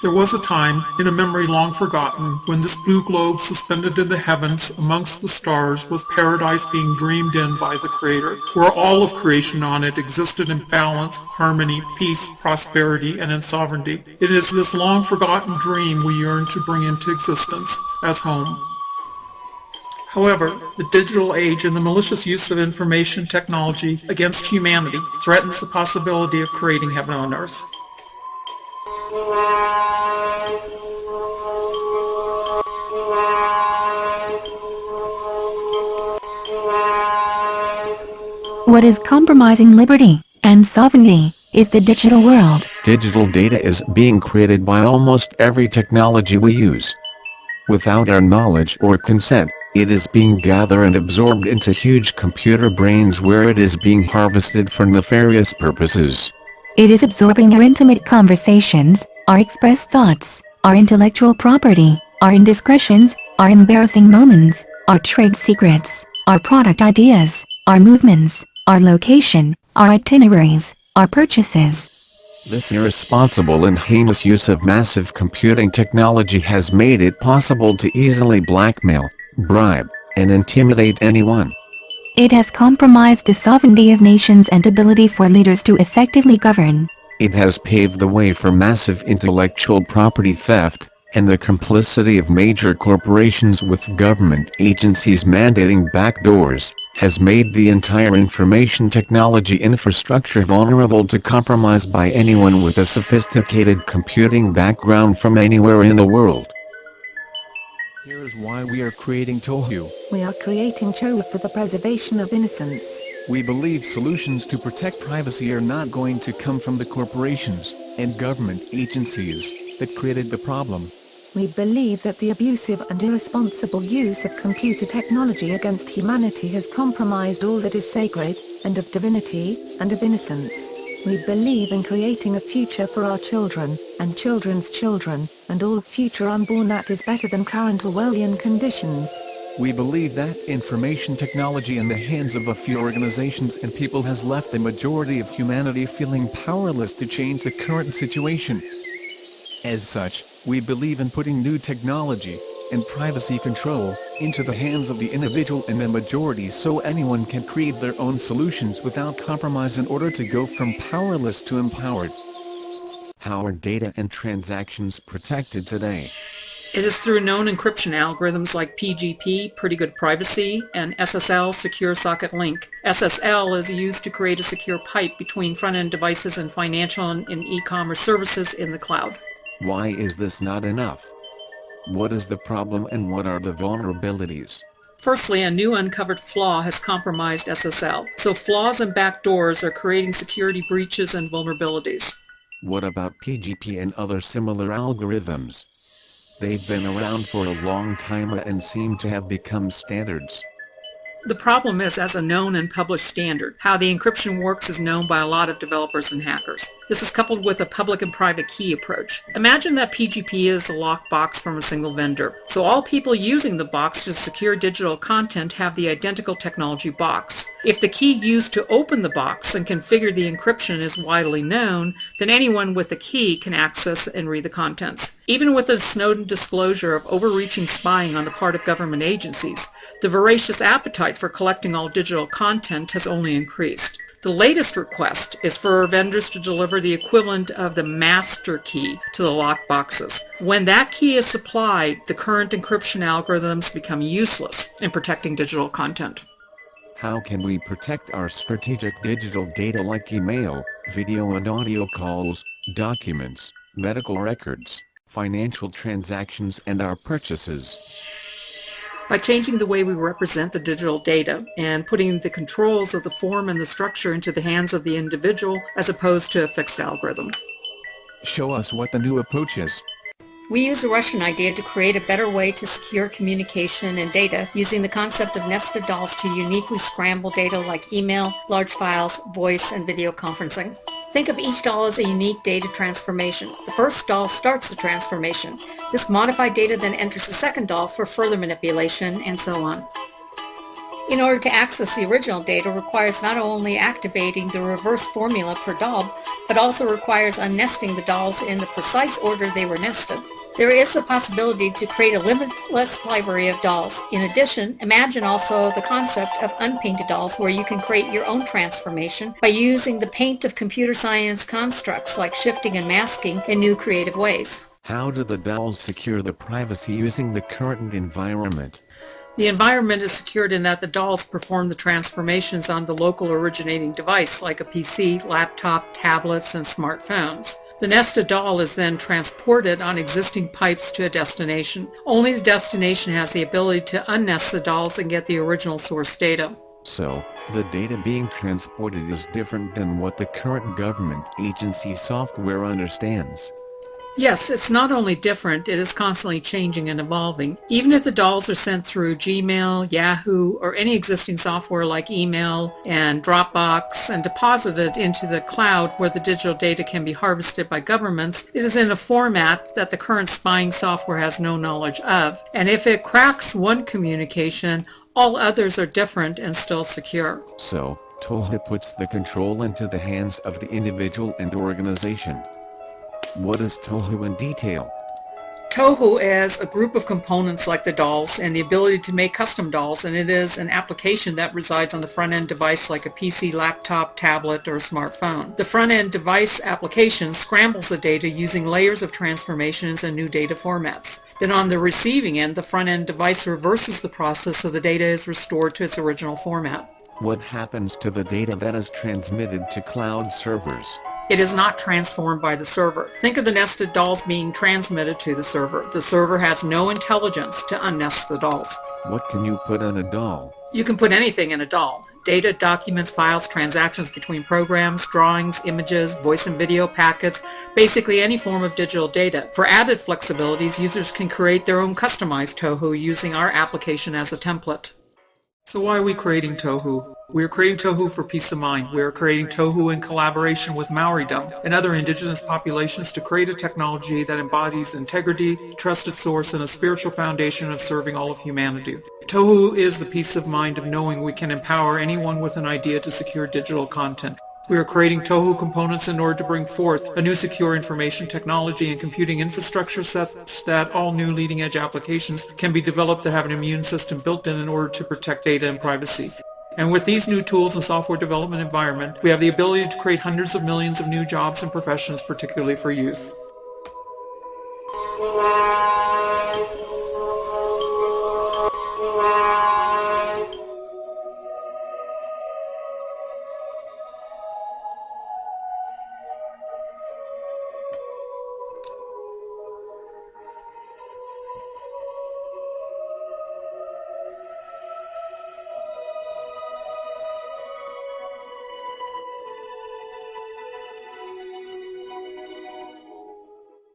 There was a time, in a memory long forgotten, when this blue globe suspended in the heavens amongst the stars was paradise being dreamed in by the Creator, where all of creation on it existed in balance, harmony, peace, prosperity, and in sovereignty. It is this long forgotten dream we yearn to bring into existence as home. However, the digital age and the malicious use of information technology against humanity threatens the possibility of creating heaven on earth. What is compromising liberty and sovereignty is the digital world. Digital data is being created by almost every technology we use. Without our knowledge or consent, it is being gathered and absorbed into huge computer brains where it is being harvested for nefarious purposes. It is absorbing our intimate conversations, our expressed thoughts, our intellectual property, our indiscretions, our embarrassing moments, our trade secrets, our product ideas, our movements, our location, our itineraries, our purchases. This irresponsible and heinous use of massive computing technology has made it possible to easily blackmail, bribe, and intimidate anyone. It has compromised the sovereignty of nations and ability for leaders to effectively govern. It has paved the way for massive intellectual property theft, and the complicity of major corporations with government agencies mandating backdoors, has made the entire information technology infrastructure vulnerable to compromise by anyone with a sophisticated computing background from anywhere in the world. Here is why we are creating TOHU. We are creating TOHU for the preservation of innocence. We believe solutions to protect privacy are not going to come from the corporations and government agencies that created the problem. We believe that the abusive and irresponsible use of computer technology against humanity has compromised all that is sacred, and of divinity, and of innocence. We believe in creating a future for our children, and children's children, and all future unborn that is better than current Orwellian conditions. We believe that information technology in the hands of a few organizations and people has left the majority of humanity feeling powerless to change the current situation. As such, we believe in putting new technology and privacy control into the hands of the individual and the majority so anyone can create their own solutions without compromise in order to go from powerless to empowered. How are data and transactions protected today? It is through known encryption algorithms like PGP, Pretty Good Privacy, and SSL, Secure Socket Link. SSL is used to create a secure pipe between front-end devices and financial and e-commerce services in the cloud. Why is this not enough? What is the problem and what are the vulnerabilities? Firstly, a new uncovered flaw has compromised SSL, so flaws and backdoors are creating security breaches and vulnerabilities. What about PGP and other similar algorithms? They've been around for a long time and seem to have become standards. The problem is, as a known and published standard, how the encryption works is known by a lot of developers and hackers. This is coupled with a public and private key approach. Imagine that PGP is a locked box from a single vendor. So all people using the box to secure digital content have the identical technology box. If the key used to open the box and configure the encryption is widely known, then anyone with a key can access and read the contents. Even with the Snowden disclosure of overreaching spying on the part of government agencies, the voracious appetite for collecting all digital content has only increased. The latest request is for vendors to deliver the equivalent of the master key to the locked boxes. When that key is supplied, the current encryption algorithms become useless in protecting digital content. How can we protect our strategic digital data like email, video and audio calls, documents, medical records, financial transactions and our purchases? By changing the way we represent the digital data and putting the controls of the form and the structure into the hands of the individual as opposed to a fixed algorithm. Show us what the new approach is. We use the Russian idea to create a better way to secure communication and data using the concept of nested dolls to uniquely scramble data like email, large files, voice, and video conferencing. Think of each doll as a unique data transformation. The first doll starts the transformation. This modified data then enters the second doll for further manipulation, and so on. In order to access the original data requires not only activating the reverse formula per doll, but also requires unnesting the dolls in the precise order they were nested. There is the possibility to create a limitless library of dolls. In addition, imagine also the concept of unpainted dolls where you can create your own transformation by using the paint of computer science constructs like shifting and masking in new creative ways. How do the dolls secure the privacy using the current environment? The environment is secured in that the dolls perform the transformations on the local originating device like a PC, laptop, tablets, and smartphones. The nested doll is then transported on existing pipes to a destination. Only the destination has the ability to unnest the dolls and get the original source data. So, the data being transported is different than what the current government agency software understands. Yes, it's not only different, it is constantly changing and evolving. Even if the dolls are sent through Gmail, Yahoo, or any existing software like email and Dropbox and deposited into the cloud where the digital data can be harvested by governments, it is in a format that the current spying software has no knowledge of. And if it cracks one communication, all others are different and still secure. So, TOHU puts the control into the hands of the individual and organization. What is TOHU in detail? TOHU is a group of components like the dolls and the ability to make custom dolls, and it is an application that resides on the front-end device like a PC, laptop, tablet, or smartphone. The front-end device application scrambles the data using layers of transformations and new data formats. Then on the receiving end, the front-end device reverses the process so the data is restored to its original format. What happens to the data that is transmitted to cloud servers? It is not transformed by the server. Think of the nested dolls being transmitted to the server. The server has no intelligence to unnest the dolls. What can you put on a doll? You can put anything in a doll. Data, documents, files, transactions between programs, drawings, images, voice and video packets, basically any form of digital data. For added flexibilities, users can create their own customized TOHU using our application as a template. So why are we creating TOHU? We are creating TOHU for peace of mind. We are creating TOHU in collaboration with Maoridom and other indigenous populations to create a technology that embodies integrity, trusted source, and a spiritual foundation of serving all of humanity. TOHU is the peace of mind of knowing we can empower anyone with an idea to secure digital content. We are creating TOHU components in order to bring forth a new secure information technology and computing infrastructure such that all new leading-edge applications can be developed that have an immune system built in order to protect data and privacy. And with these new tools and software development environment, we have the ability to create hundreds of millions of new jobs and professions, particularly for youth.